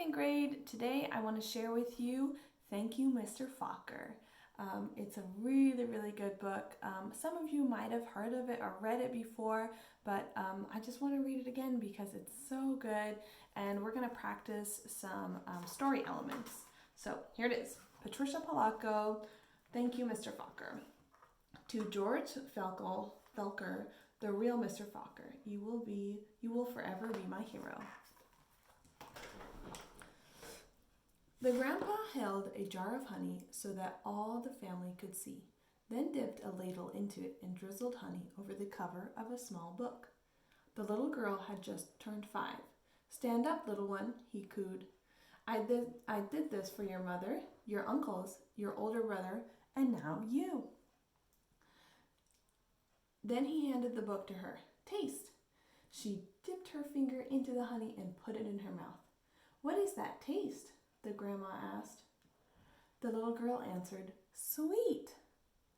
second grade. Today I want to share with you Thank You, Mr. Falker. It's a really, really good book. Some of you might have heard of it or read it before, but I just want to read it again because it's so good, and we're going to practice some story elements. So here it is. Patricia Polacco, Thank You, Mr. Falker. To George Falker, the real Mr. Falker, you will forever be my hero. The grandpa held a jar of honey so that all the family could see, then dipped a ladle into it and drizzled honey over the cover of a small book. The little girl had just turned 5. "Stand up, little one," he cooed. I did this for your mother, your uncles, your older brother, and now you." Then he handed the book to her. "Taste." She dipped her finger into the honey and put it in her mouth. "What is that taste?" the grandma asked. The little girl answered, "Sweet."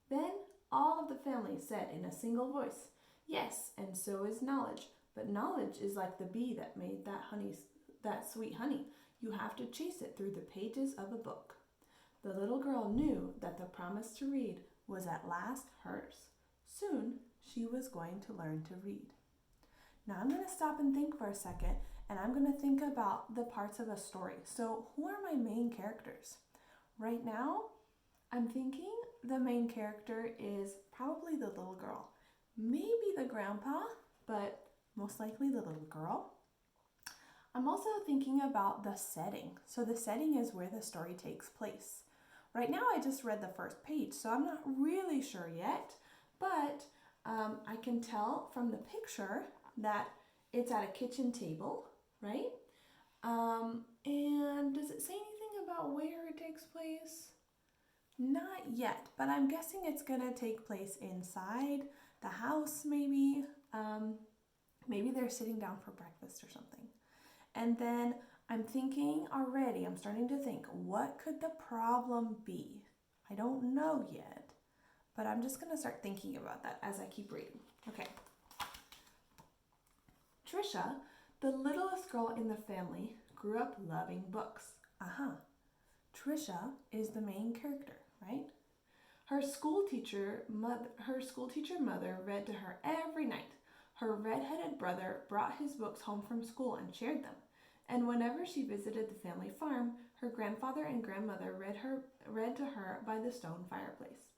Then all of the family said in a single voice, "Yes, and so is knowledge. But knowledge is like the bee that made that sweet honey. You have to chase it through the pages of a book." The little girl knew that the promise to read was at last hers. Soon she was going to learn to read. Now I'm going to stop and think for a second, and I'm going to think about the parts of a story. So who are my main characters? Right now, I'm thinking the main character is probably the little girl. Maybe the grandpa, but most likely the little girl. I'm also thinking about the setting. So the setting is where the story takes place. Right now I just read the first page, so I'm not really sure yet, but I can tell from the picture that it's at a kitchen table, right? And does it say anything about where it takes place? Not yet, but I'm guessing it's gonna take place inside the house, maybe. Maybe they're sitting down for breakfast or something. And then I'm starting to think, what could the problem be? I don't know yet, but I'm just gonna start thinking about that as I keep reading. Okay. Trisha, the littlest girl in the family, grew up loving books. Trisha is the main character, right? Her school teacher mother read to her every night. Her red-headed brother brought his books home from school and shared them. And whenever she visited the family farm, her grandfather and grandmother read to her by the stone fireplace.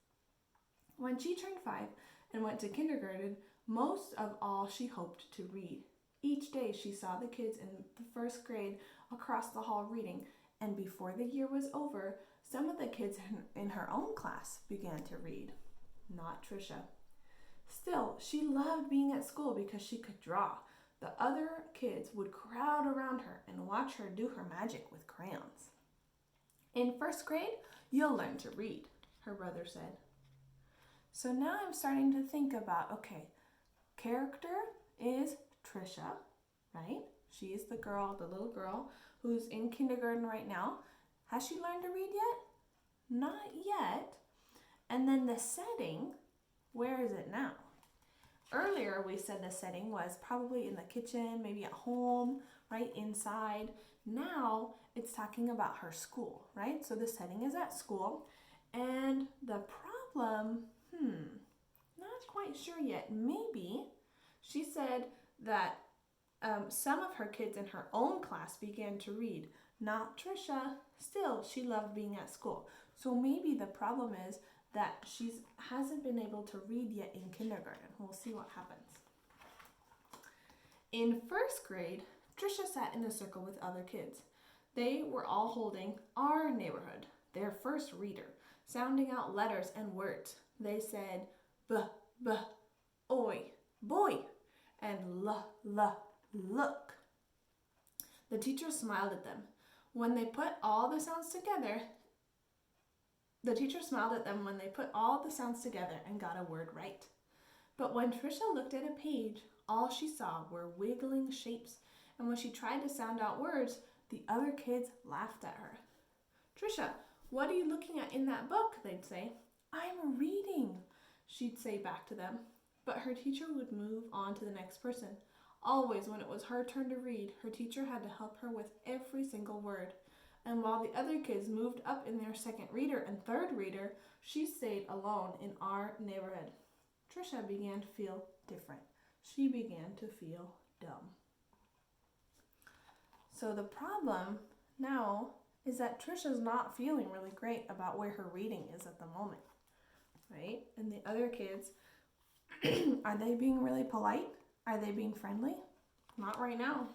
When she turned 5 and went to kindergarten, most of all she hoped to read. Each day she saw the kids in the first grade across the hall reading, and before the year was over, some of the kids in her own class began to read. Not Trisha. Still, she loved being at school because she could draw. The other kids would crowd around her and watch her do her magic with crayons. "In first grade, you'll learn to read," her brother said. So now I'm starting to think about, okay, character is Trisha, right? She is the little girl who's in kindergarten right now. Has she learned to read yet? Not yet. And then the setting, where is it now? Earlier we said the setting was probably in the kitchen, maybe at home, right inside. Now it's talking about her school, right? So the setting is at school, and the problem, not quite sure yet. Maybe she said that some of her kids in her own class began to read. Not Trisha. Still, she loved being at school. So maybe the problem is that she hasn't been able to read yet in kindergarten. We'll see what happens. In first grade, Trisha sat in a circle with other kids. They were all holding Our Neighborhood, their first reader, sounding out letters and words. They said b, oi, boy, and look. The teacher smiled at them. When they put all the sounds together, and got a word right. But when Trisha looked at a page, all she saw were wiggling shapes, and when she tried to sound out words, the other kids laughed at her. "Trisha, what are you looking at in that book?" they'd say. "I'm reading," she'd say back to them. But her teacher would move on to the next person. Always when it was her turn to read, her teacher had to help her with every single word. And while the other kids moved up in their second reader and third reader, she stayed alone in our neighborhood. Trisha began to feel different. She began to feel dumb. So the problem now is that Trisha's not feeling really great about where her reading is at the moment, right? And the other kids, are they being really polite? Are they being friendly? Not right now.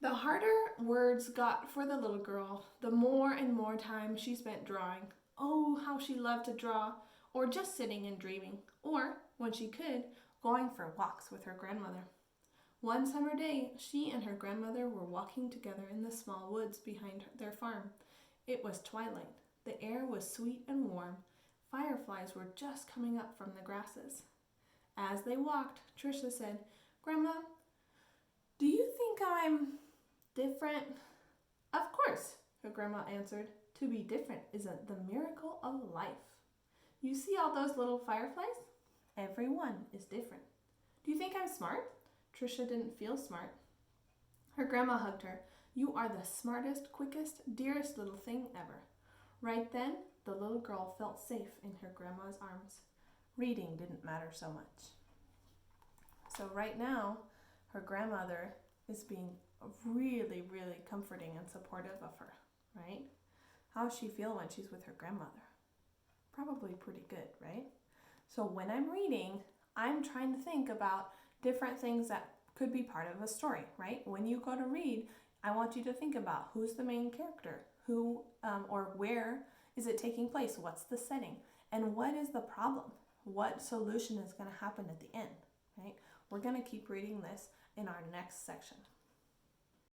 The harder words got for the little girl, the more and more time she spent drawing. Oh, how she loved to draw, or just sitting and dreaming, or, when she could, going for walks with her grandmother. One summer day, she and her grandmother were walking together in the small woods behind their farm. It was twilight. The air was sweet and warm. Fireflies were just coming up from the grasses. As they walked, Trisha said, "Grandma, do you think I'm different?" "Of course," her grandma answered. "To be different is the miracle of life. You see all those little fireflies? Every one is different. Do you think I'm smart?" Trisha didn't feel smart. Her grandma hugged her. "You are the smartest, quickest, dearest little thing ever." Right then, the little girl felt safe in her grandma's arms. Reading didn't matter so much. So right now, her grandmother is being really, really comforting and supportive of her, right? How does she feel when she's with her grandmother? Probably pretty good, right? So when I'm reading, I'm trying to think about different things that could be part of a story, right? When you go to read, I want you to think about who's the main character, who or where is it taking place, what's the setting, and what is the problem? What solution is going to happen at the end, right? We're going to keep reading this in our next section.